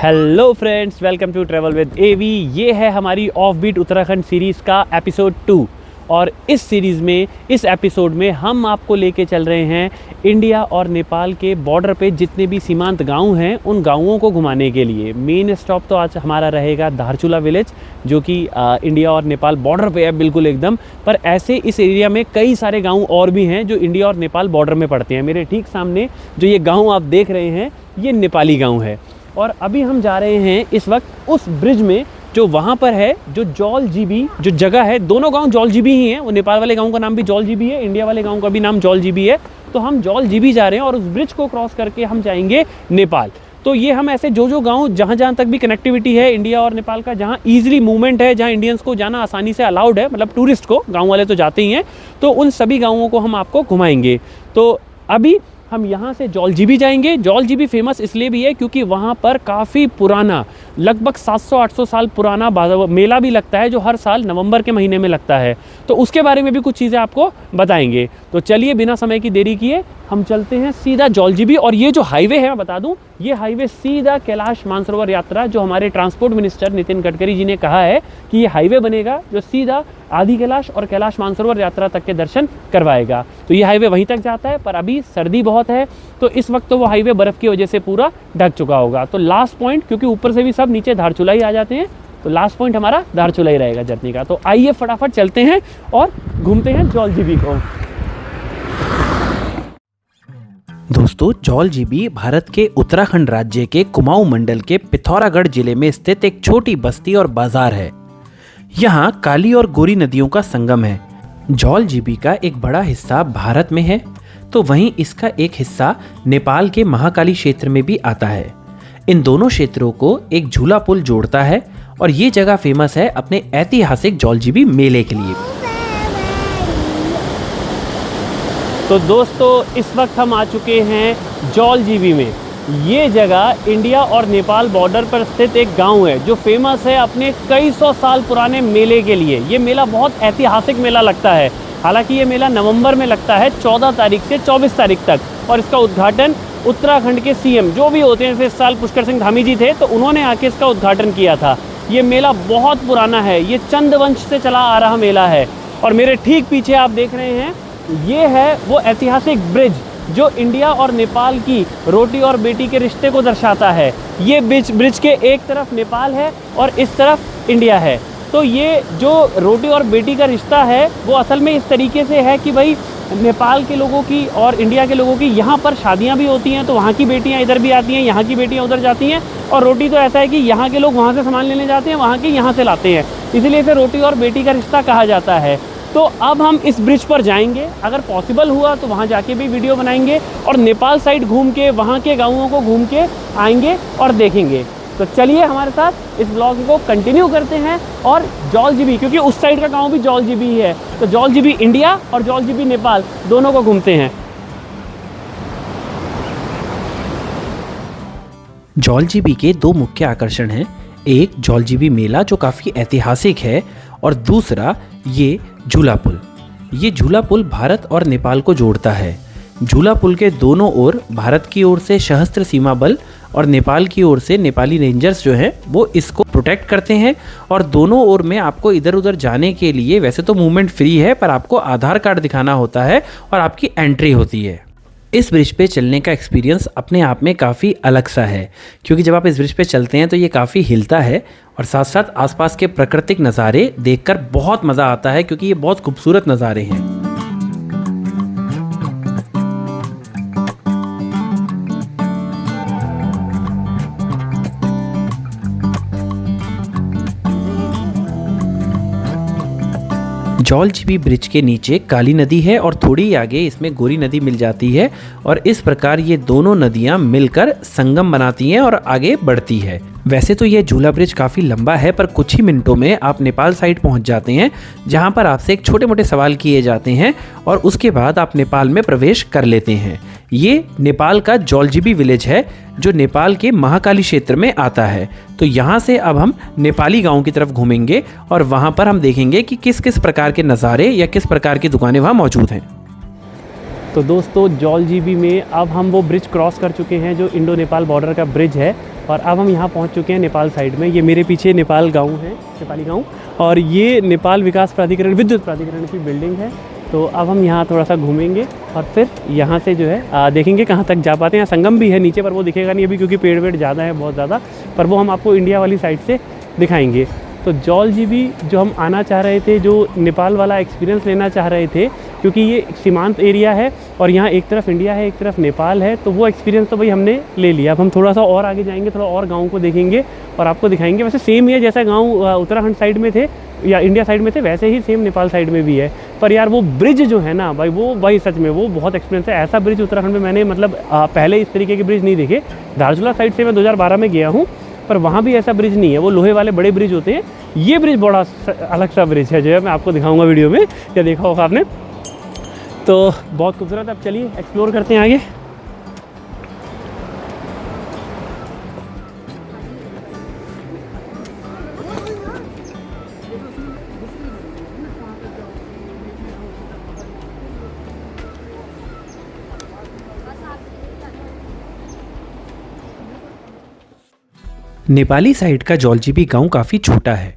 Hello friends, welcome to travel with AV. ये है हमारी ऑफ बीट उत्तराखंड सीरीज़ का एपिसोड 2 और इस सीरीज़ में इस एपिसोड में हम आपको लेके चल रहे हैं इंडिया और नेपाल के बॉर्डर पे जितने भी सीमांत गांव हैं उन गांवों को घुमाने के लिए। मेन स्टॉप तो आज हमारा रहेगा धारचूला विलेज, जो कि इंडिया और नेपाल बॉर्डर पे है बिल्कुल एकदम। पर ऐसे इस एरिया में कई सारे गाँव और भी हैं जो इंडिया और नेपाल बॉर्डर में पड़ते हैं। मेरे ठीक सामने जो ये गाँव आप देख रहे हैं ये नेपाली गाँव है और अभी हम जा रहे हैं इस वक्त उस ब्रिज में जो वहाँ पर है, जो जौल जीबी जो जगह है। दोनों गांव जौल जीबी ही हैं। वो नेपाल वाले गांव का नाम भी जौल जीबी है, इंडिया वाले गांव का भी नाम जौल जीबी है। तो हम जौल जीबी जा रहे हैं और उस ब्रिज को क्रॉस करके हम जाएंगे नेपाल। तो ये हम ऐसे जो गांव जहाँ तक भी कनेक्टिविटी है इंडिया और नेपाल का, जहाँ ईजिली मूवमेंट है, जहाँ इंडियंस को जाना आसानी से अलाउड है, मतलब टूरिस्ट को, गाँव वाले तो जाते ही हैं, तो उन सभी गाँवों को हम आपको घुमाएंगे। तो अभी हम यहाँ से जौल जीबी जाएंगे। जौल जीबी फेमस इसलिए भी है क्योंकि वहाँ पर काफ़ी पुराना, लगभग 700-800 साल पुराना मेला भी लगता है, जो हर साल नवंबर के महीने में लगता है। तो उसके बारे में भी कुछ चीज़ें आपको बताएंगे। तो चलिए बिना समय की देरी किए हम चलते हैं सीधा जौल जीबी। और ये जो हाईवे है, मैं बता दूं, ये हाईवे सीधा कैलाश मानसरोवर यात्रा, जो हमारे ट्रांसपोर्ट मिनिस्टर नितिन गडकरी जी ने कहा है कि ये हाईवे बनेगा जो सीधा आदि कैलाश और कैलाश मानसरोवर यात्रा तक के दर्शन करवाएगा। तो ये हाईवे वहीं तक जाता है, पर अभी सर्दी बहुत है तो इस वक्त तो वो हाईवे बर्फ़ की वजह से पूरा ढक चुका होगा। तो लास्ट पॉइंट, क्योंकि ऊपर से भी सब नीचे धारचूला ही आ जाते हैं, तो लास्ट पॉइंट हमारा धारचूला ही रहेगा जर्नी का। तो आइए फटाफट चलते हैं और घूमते हैं जौल जीबी को। दोस्तों, जौल जीबी भारत के उत्तराखंड राज्य के कुमाऊं मंडल के पिथौरागढ़ जिले में स्थित एक छोटी बस्ती और बाजार है। यहाँ काली और गोरी नदियों का संगम है। जौल जीबी का एक बड़ा हिस्सा भारत में है, तो वहीं इसका एक हिस्सा नेपाल के महाकाली क्षेत्र में भी आता है। इन दोनों क्षेत्रों को एक झूला पुल जोड़ता है और ये जगह फेमस है अपने ऐतिहासिक जौल जीबी मेले के लिए। तो दोस्तों, इस वक्त हम आ चुके हैं जौल जीबी में। ये जगह इंडिया और नेपाल बॉर्डर पर स्थित एक गांव है जो फेमस है अपने कई सौ साल पुराने मेले के लिए। ये मेला बहुत ऐतिहासिक मेला लगता है। हालांकि ये मेला नवंबर में लगता है 14 तारीख से 24 तारीख तक, और इसका उद्घाटन उत्तराखंड के सीएम जो भी होते हैं, जैसे इस साल पुष्कर सिंह धामी जी थे, तो उन्होंने आके इसका उद्घाटन किया था। ये मेला बहुत पुराना है, ये चंद वंश से चला आ रहा मेला है। और मेरे ठीक पीछे आप देख रहे हैं, ये है वो ऐतिहासिक ब्रिज जो इंडिया और नेपाल की रोटी और बेटी के रिश्ते को दर्शाता है। ये ब्रिज के एक तरफ नेपाल है और इस तरफ इंडिया है। तो ये जो रोटी और बेटी का रिश्ता है वो असल में इस तरीके से है कि भाई नेपाल के लोगों की और इंडिया के लोगों की यहाँ पर शादियाँ भी होती हैं, तो वहाँ की बेटियाँ इधर भी आती हैं, यहाँ की बेटियाँ उधर जाती हैं। और रोटी तो ऐसा है कि यहाँ के लोग वहाँ से सामान लेने जाते हैं, वहाँ के यहाँ से लाते हैं, इसलिए इसे रोटी और बेटी का रिश्ता कहा जाता है। तो अब हम इस ब्रिज पर जाएंगे, अगर पॉसिबल हुआ तो वहाँ जाके भी वीडियो बनाएंगे और नेपाल साइड घूम के वहाँ के गाँवों को घूम के आएंगे और देखेंगे। तो चलिए हमारे साथ इस ब्लॉग को कंटिन्यू करते हैं और जौल जीबी, क्योंकि उस साइड का गांव भी जौल जीबी ही है, तो जौल जीबी इंडिया और जौल जीबी नेपाल दोनों को घूमते हैं। जौल जीबी के दो मुख्य आकर्षण हैं। एक जौल जीबी मेला जो काफ़ी ऐतिहासिक है, और दूसरा ये झूला पुल। ये झूला पुल भारत और नेपाल को जोड़ता है। झूला पुल के दोनों ओर भारत की ओर से सशस्त्र सीमा बल और नेपाल की ओर से नेपाली रेंजर्स जो हैं वो इसको प्रोटेक्ट करते हैं। और दोनों ओर में आपको इधर उधर जाने के लिए वैसे तो मूवमेंट फ्री है, पर आपको आधार कार्ड दिखाना होता है और आपकी एंट्री होती है। इस ब्रिज पे चलने का एक्सपीरियंस अपने आप में काफ़ी अलग सा है, क्योंकि जब आप इस ब्रिज पे चलते हैं तो ये काफ़ी हिलता है और साथ साथ आसपास के प्राकृतिक नज़ारे देखकर बहुत मज़ा आता है, क्योंकि ये बहुत खूबसूरत नज़ारे हैं। जौल जीबी ब्रिज के नीचे काली नदी है और थोड़ी आगे इसमें गोरी नदी मिल जाती है, और इस प्रकार ये दोनों नदियां मिलकर संगम बनाती हैं और आगे बढ़ती है। वैसे तो ये झूला ब्रिज काफ़ी लंबा है, पर कुछ ही मिनटों में आप नेपाल साइड पहुंच जाते हैं, जहां पर आपसे एक छोटे मोटे सवाल किए जाते हैं और उसके बाद आप नेपाल में प्रवेश कर लेते हैं। ये नेपाल का जौल जीबी विलेज है जो नेपाल के महाकाली क्षेत्र में आता है। तो यहाँ से अब हम नेपाली गांव की तरफ घूमेंगे और वहाँ पर हम देखेंगे कि किस किस प्रकार के नज़ारे या किस प्रकार की दुकानें वहाँ मौजूद हैं। तो दोस्तों जॉलजीबी में अब हम वो ब्रिज क्रॉस कर चुके हैं जो इंडो नेपाल बॉर्डर का ब्रिज है, और अब हम यहाँ पहुँच चुके हैं नेपाल साइड में। ये मेरे पीछे नेपाल गाँव है, नेपाली गाँव, और ये नेपाल विकास प्राधिकरण विद्युत प्राधिकरण की बिल्डिंग है। तो अब हम यहाँ थोड़ा सा घूमेंगे और फिर यहाँ से जो है देखेंगे कहाँ तक जा पाते हैं। यहाँ संगम भी है नीचे, पर वो दिखेगा नहीं अभी क्योंकि पेड़ वेड़ ज़्यादा है, बहुत ज़्यादा, पर वो हम आपको इंडिया वाली साइड से दिखाएंगे। तो जॉलजीबी जो हम आना चाह रहे थे, जो नेपाल वाला एक्सपीरियंस लेना चाह रहे थे, क्योंकि ये सीमांत एरिया है और यहाँ एक तरफ इंडिया है एक तरफ नेपाल है, तो वो एक्सपीरियंस तो भाई हमने ले लिया। अब हम थोड़ा सा और आगे जाएंगे, थोड़ा और गाँव को देखेंगे और आपको दिखाएंगे। वैसे सेम ही है जैसा गाँव उत्तराखंड साइड में थे या इंडिया साइड में थे, वैसे ही सेम नेपाल साइड में भी है। पर यार वो ब्रिज जो है ना भाई, वो भाई सच में वो बहुत एक्सपीरियंस है। ऐसा ब्रिज उत्तराखंड में मैंने मतलब पहले इस तरीके के ब्रिज नहीं देखे। धारचूला साइड से मैं 2012 में गया हूँ, पर वहाँ भी ऐसा ब्रिज नहीं है, वो लोहे वाले बड़े ब्रिज होते हैं। ये ब्रिज बड़ा अलग सा ब्रिज है जो है मैं आपको दिखाऊंगा वीडियो में, या देखा होगा आपने, तो बहुत खूबसूरत। अब चलिए एक्सप्लोर करते हैं आगे। नेपाली साइड का जॉलजीबी गांव काफ़ी छोटा है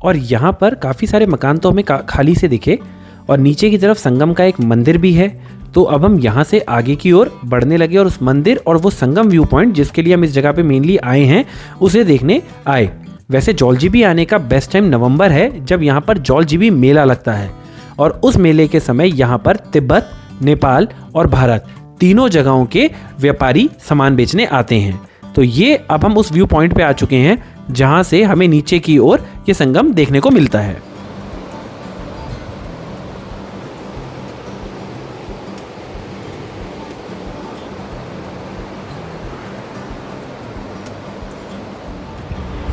और यहाँ पर काफ़ी सारे मकान तो हमें खाली से दिखे, और नीचे की तरफ संगम का एक मंदिर भी है। तो अब हम यहाँ से आगे की ओर बढ़ने लगे और उस मंदिर और वो संगम व्यू पॉइंट जिसके लिए हम इस जगह पे मेनली आए हैं उसे देखने आए। वैसे जॉलजीबी आने का बेस्ट टाइम नवंबर है, जब यहाँ पर जॉलजीबी मेला लगता है, और उस मेले के समय यहाँ पर तिब्बत, नेपाल और भारत तीनों जगहों के व्यापारी सामान बेचने आते हैं। तो ये अब हम उस व्यू पॉइंट पे आ चुके हैं जहाँ से हमें नीचे की ओर ये संगम देखने को मिलता है।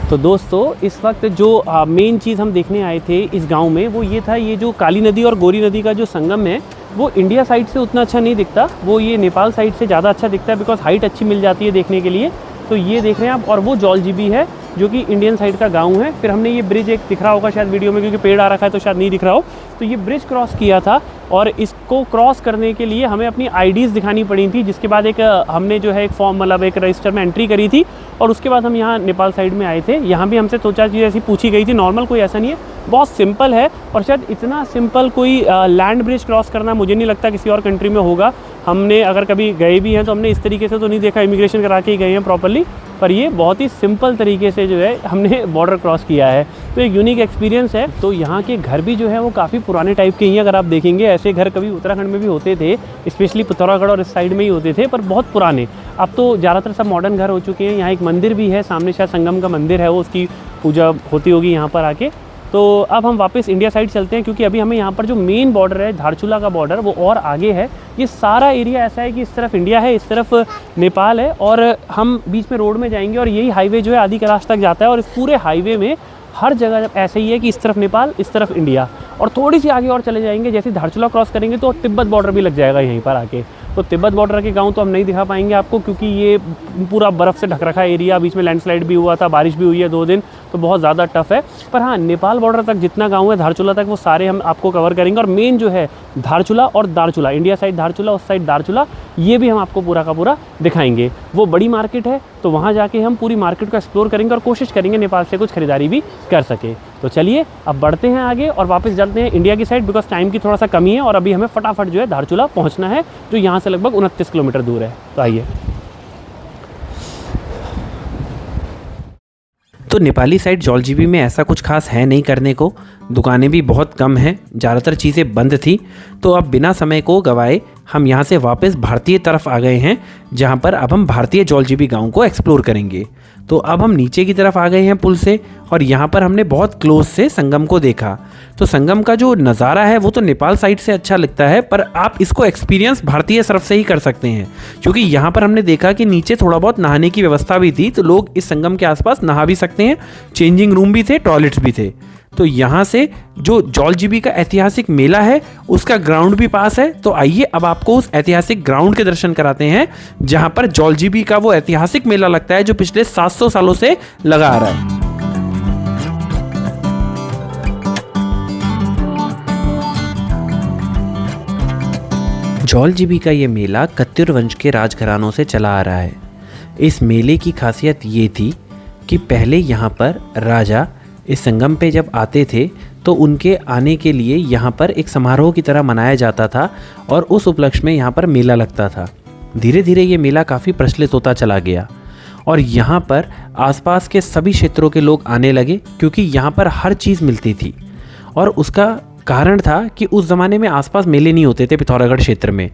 तो दोस्तों इस वक्त जो मेन चीज़ हम देखने आए थे इस गांव में, वो ये था, ये जो काली नदी और गोरी नदी का जो संगम है वो इंडिया साइड से उतना अच्छा नहीं दिखता, वो ये नेपाल साइड से ज़्यादा अच्छा दिखता है, बिकॉज हाइट अच्छी मिल जाती है देखने के लिए। तो ये देख रहे हैं आप, और वो जॉलजीबी है जो कि इंडियन साइड का गांव है। फिर हमने ये ब्रिज एक दिख रहा होगा शायद वीडियो में, क्योंकि पेड़ आ रखा है तो शायद नहीं दिख रहा हो, तो ये ब्रिज क्रॉस किया था, और इसको क्रॉस करने के लिए हमें अपनी आईडीज़ दिखानी पड़ी थी, जिसके बाद एक हमने जो है एक फॉर्म मतलब एक रजिस्टर में एंट्री करी थी, और उसके बाद हम यहाँ नेपाल साइड में आए थे। यहाँ भी हमसे 2-4 चीज़ें ऐसी पूछी गई थी, नॉर्मल कोई ऐसा नहीं है, बहुत सिंपल है, और शायद इतना सिंपल कोई लैंड ब्रिज क्रॉस करना मुझे नहीं लगता किसी और कंट्री में होगा। हमने अगर कभी गए भी हैं तो हमने इस तरीके से तो नहीं देखा, इमिग्रेशन करा के ही गए हैं प्रॉपर्ली, पर ये बहुत ही सिंपल तरीके से जो है हमने बॉर्डर क्रॉस किया है। तो एक यूनिक एक्सपीरियंस है। तो यहाँ के घर भी जो है वो काफ़ी पुराने टाइप के ही हैं। अगर आप देखेंगे ऐसे घर कभी उत्तराखंड में भी होते थे, स्पेशली पिथौरागढ़ और इस साइड में ही होते थे, पर बहुत पुराने। अब तो ज़्यादातर सब मॉडर्न घर हो चुके हैं। यहाँ एक मंदिर भी है सामने, शायद संगम का मंदिर है वो, उसकी पूजा होती होगी यहाँ पर आके। तो अब हम वापस इंडिया साइड चलते हैं, क्योंकि अभी हमें यहाँ पर जो मेन बॉर्डर है धारचूला का बॉर्डर, वो और आगे है। ये सारा एरिया ऐसा है कि इस तरफ इंडिया है, इस तरफ नेपाल है, और हम बीच में रोड में जाएंगे और यही हाईवे जो है आदि कैलाश तक जाता है। और इस पूरे हाईवे में हर जगह ऐसे ही है कि इस तरफ नेपाल, इस तरफ इंडिया, और थोड़ी सी आगे और चले जाएंगे, जैसे धारचूला क्रॉस करेंगे तो तिब्बत बॉर्डर भी लग जाएगा यहीं पर आके। तो तिब्बत बॉर्डर के गांव तो हम नहीं दिखा पाएंगे आपको, क्योंकि ये पूरा बर्फ़ से ढक रखा एरिया, बीच में लैंडस्लाइड भी हुआ था, बारिश भी हुई है 2 दिन, तो बहुत ज़्यादा टफ है। पर हाँ, नेपाल बॉर्डर तक जितना गांव है धारचूला तक, वो सारे हम आपको कवर करेंगे। और मेन जो है धारचूला और दारचूला, इंडिया साइड धारचूला, उस साइड दारचूला, ये भी हम आपको पूरा का पूरा दिखाएंगे। वो बड़ी मार्केट है, तो वहाँ जाके हम पूरी मार्केट को एक्सप्लोर करेंगे और कोशिश करेंगे नेपाल से कुछ खरीदारी भी कर सके। तो चलिए अब बढ़ते हैं आगे और वापस चलते हैं इंडिया की साइड, बिकॉज टाइम की थोड़ा सा कमी है और अभी हमें फटाफट जो है धारचूला पहुंचना है, जो यहाँ से लगभग 29 किलोमीटर दूर है। तो आइए। तो नेपाली साइड जॉलजीबी में ऐसा कुछ खास है नहीं करने को, दुकानें भी बहुत कम हैं, ज़्यादातर चीज़ें बंद थी। तो अब बिना समय को गवाए हम यहाँ से वापस भारतीय तरफ आ गए हैं, जहाँ पर अब हम भारतीय जॉलजीबी गांव को एक्सप्लोर करेंगे। तो अब हम नीचे की तरफ आ गए हैं पुल से, और यहाँ पर हमने बहुत क्लोज से संगम को देखा। तो संगम का जो नज़ारा है वो तो नेपाल साइड से अच्छा लगता है, पर आप इसको एक्सपीरियंस भारतीय तरफ से ही कर सकते हैं, क्योंकि यहाँ पर हमने देखा कि नीचे थोड़ा बहुत नहाने की व्यवस्था भी थी, तो लोग इस संगम के आसपास नहा भी सकते हैं, चेंजिंग रूम भी थे, टॉयलेट्स भी थे। तो यहाँ से जो जॉलजीबी का ऐतिहासिक मेला है उसका ग्राउंड भी पास है। तो आइए अब आपको उस ऐतिहासिक ग्राउंड के दर्शन कराते हैं, जहाँ पर जॉलजीबी का वो ऐतिहासिक मेला लगता है जो पिछले 700 सालों से लगा आ रहा है। जौलजीबी का ये मेला कत्यूर वंश के राजघरानों से चला आ रहा है। इस मेले की खासियत ये थी कि पहले यहाँ पर राजा इस संगम पे जब आते थे तो उनके आने के लिए यहाँ पर एक समारोह की तरह मनाया जाता था और उस उपलक्ष्य में यहाँ पर मेला लगता था। धीरे धीरे ये मेला काफ़ी प्रचलित होता चला गया और यहाँ पर आसपास के सभी क्षेत्रों के लोग आने लगे क्योंकि यहाँ पर हर चीज़ मिलती थी। और उसका कारण था कि उस ज़माने में आसपास मेले नहीं होते थे पिथौरागढ़ क्षेत्र में।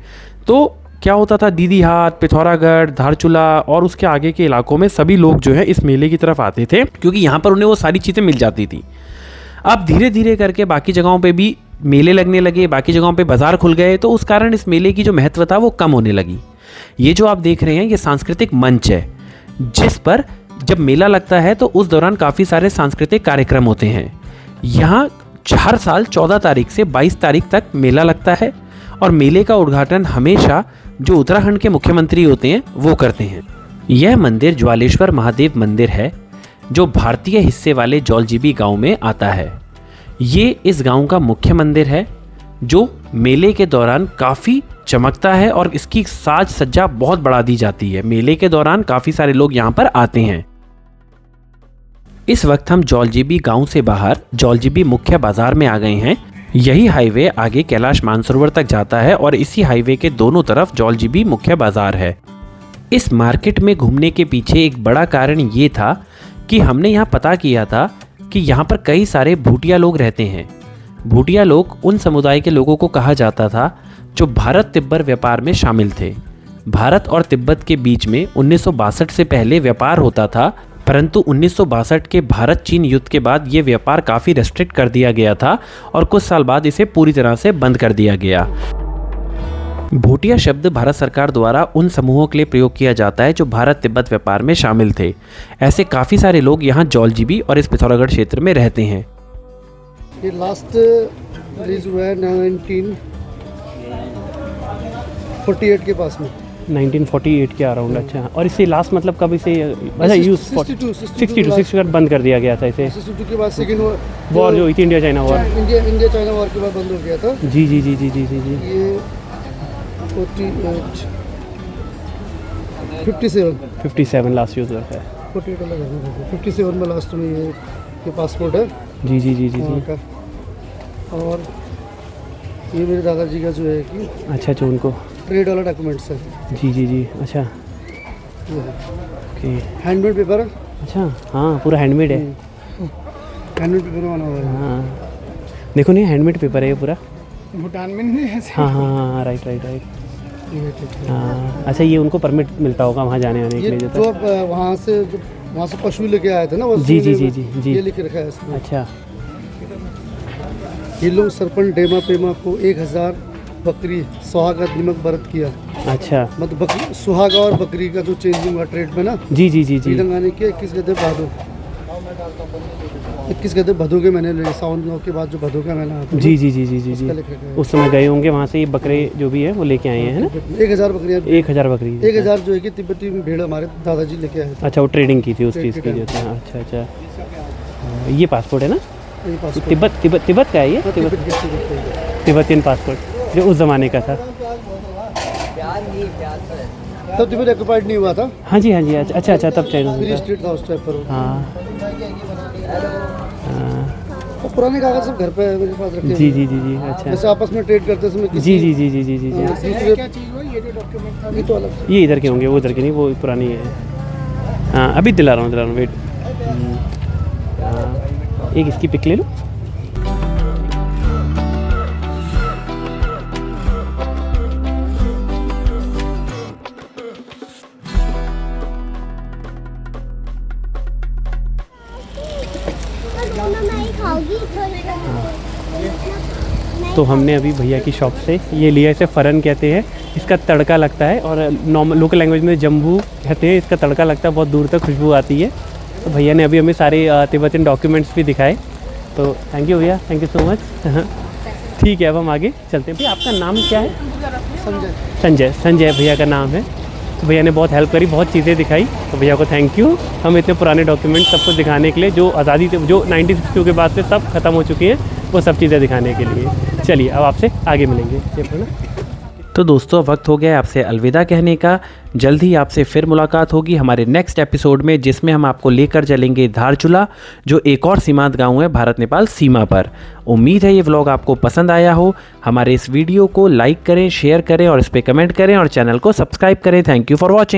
तो क्या होता था, दीदी हाट, पिथौरागढ़, धारचूला और उसके आगे के इलाकों में सभी लोग जो है इस मेले की तरफ आते थे क्योंकि यहाँ पर उन्हें वो सारी चीज़ें मिल जाती थी। अब धीरे धीरे करके बाकी जगहों पे भी मेले लगने लगे, बाकी जगहों पे बाज़ार खुल गए, तो उस कारण इस मेले की जो महत्व था वो कम होने लगी। ये जो आप देख रहे हैं ये सांस्कृतिक मंच है जिस पर जब मेला लगता है तो उस दौरान काफ़ी सारे सांस्कृतिक कार्यक्रम होते हैं। यहाँ हर साल 14 तारीख से 22 तारीख तक मेला लगता है और मेले का उद्घाटन हमेशा जो उत्तराखंड के मुख्यमंत्री होते हैं वो करते हैं। यह मंदिर ज्वालेश्वर महादेव मंदिर है जो भारतीय हिस्से वाले जौलजीबी गांव में आता है। ये इस गांव का मुख्य मंदिर है जो मेले के दौरान काफ़ी चमकता है और इसकी साज सज्जा बहुत बढ़ा दी जाती है। मेले के दौरान काफ़ी सारे लोग यहाँ पर आते हैं। इस वक्त हम जौलजीबी गांव से बाहर जौलजीबी मुख्य बाजार में आ गए हैं। यही हाईवे आगे कैलाश मानसरोवर तक जाता है और इसी हाईवे के दोनों तरफ जौलजीबी मुख्य बाजार है। इस मार्केट में घूमने के पीछे एक बड़ा कारण ये था कि हमने यहाँ पता किया था कि यहाँ पर कई सारे भूटिया लोग रहते हैं। भूटिया लोग उन समुदाय के लोगों को कहा जाता था जो भारत तिब्बत व्यापार में शामिल थे। भारत और तिब्बत के बीच में 1962 से पहले व्यापार होता था, परंतु 1962 के भारत चीन युद्ध के बाद ये व्यापार काफ़ी रेस्ट्रिक्ट कर दिया गया था और कुछ साल बाद इसे पूरी तरह से बंद कर दिया गया। भूटिया शब्द भारत सरकार द्वारा उन समूहों के लिए प्रयोग किया जाता है जो भारत तिब्बत व्यापार में शामिल थे। ऐसे काफ़ी सारे लोग यहाँ जौलजीबी और इस पिथौरागढ़ क्षेत्र में रहते हैं। ये लास्ट रिलीज हुआ है 1948 के पास में, 1948 के अराउंड। अच्छा, और इससे लास्ट मतलब कब इसे अच्छा यूज 62 बंद कर दिया गया था इसे। 62 के बाद सेकेंड वॉर जो हुई थी, India China war. India China war के बाद बंद हो गया था। जी जी जी जी जी जी जी। ये 57 लास्ट यूज हुआ है। 48 अलग है, 57 में लास्ट में ये पासपोर्ट है। जी जी जी जी वहाँ जी। का। और ये मेरे दादाजी का जो है कि अच्छा, जो उनको ट्रेड वाला डॉक्यूमेंट्स है। जी जी जी। अच्छा, ये है ओके। हैंडमेड पेपर है। अच्छा, हाँ पूरा हैंडमेड है। हैंडमेड पेपर बना हुआ है। हाँ देखो, नहीं हैंडमेड पेपर है ये पूरा। भूटान में नहीं है। हाँ हाँ हाँ, राइट राइट राइट। ये ठीक है। हाँ अच्छा, ये उनको परमिट मिलता होगा वहाँ जाने आने के ये लिए जो जो वहाँ से पशु लेके आए थे ना, वो जी जी जी जी जी। ये लिख रखा है इसमें। अच्छा, ये लोग सरपंच डेमा पेमा को 1000 बकरी सुहागा दिमक बरत किया। अच्छा। मतलब बकरी सुहागा और बकरी का जो चेंजिंग हुआ ट्रेड में ना। जी जी जी जी। लंगाने के 21 गते भादो, 21 गते भदो के महीने, सावन के बाद जो भदो का महीना आता है। जी जी जी जी जी जी। उस समय गए होंगे वहाँ से, ये बकरे जो भी है वो लेके आए हैं, है ना। 1000 बकरियाँ, 1000 बकरी। 1000 जो है कि तिब्बती भेड़ हमारे दादाजी लेके आए थे। अच्छा, वो ट्रेडिंग की थी उस चीज़ की जो था। अच्छा अच्छा, ये पासपोर्ट है ना। ये पासपोर्ट तिब्बत तिब्बत तिब्बत का है ये। तिब्बतियन पासपोर्ट जो उस ज़माने का था। तब तिब्बत ऑक्युपाइड नहीं हुआ था। हाँ जी हाँ जी। अच्छा अच्छा, तब चाइना फ्री था। स्टेट था उस टाइप पर। हाँ हाँ। और पुराने कागज सब घर पे मेरे पास रखे जी जी जी जी। अच्छा, जैसे आपस में ट्रेड करते समय जी जी जी जी जी जी जी। दूसरे ये तो अलग। ये इधर के होंगे, वो उधर के नहीं, वो पुरानी है। हाँ अभी दिला रहा हूँ वेट। हाँ, एक इसकी पिक ले लो। तो हमने अभी भैया की शॉप से ये लिया, इसे फरन कहते हैं। इसका तड़का लगता है और नॉर्मल लोकल लैंग्वेज में जम्बू कहते हैं। इसका तड़का लगता है, बहुत दूर तक खुशबू आती है। तो भैया ने अभी हमें सारे तिब्बतियन डॉक्यूमेंट्स भी दिखाए। तो थैंक यू भैया, थैंक यू सो मच। ठीक है, अब हम आगे चलते हैं। भैया आपका नाम क्या है? संजय। संजय। संजय भैया का नाम है। तो भैया ने बहुत हेल्प करी, बहुत चीज़ें दिखाई। तो भैया को थैंक यू, हम इतने पुराने डॉक्यूमेंट सब कुछ दिखाने के लिए, जो आज़ादी से जो 1962 के बाद से सब खत्म हो चुकी हैं, वो सब चीज़ें दिखाने के लिए। चलिए अब आपसे आगे मिलेंगे। ये ना तो दोस्तों वक्त हो गया है आपसे अलविदा कहने का। जल्द ही आपसे फिर मुलाकात होगी हमारे नेक्स्ट एपिसोड में, जिसमें हम आपको लेकर चलेंगे धारचूला, जो एक और सीमांत गांव है भारत नेपाल सीमा पर। उम्मीद है ये व्लॉग आपको पसंद आया हो। हमारे इस वीडियो को लाइक करें, शेयर करें और इस पर कमेंट करें और चैनल को सब्सक्राइब करें। Thank you for watching.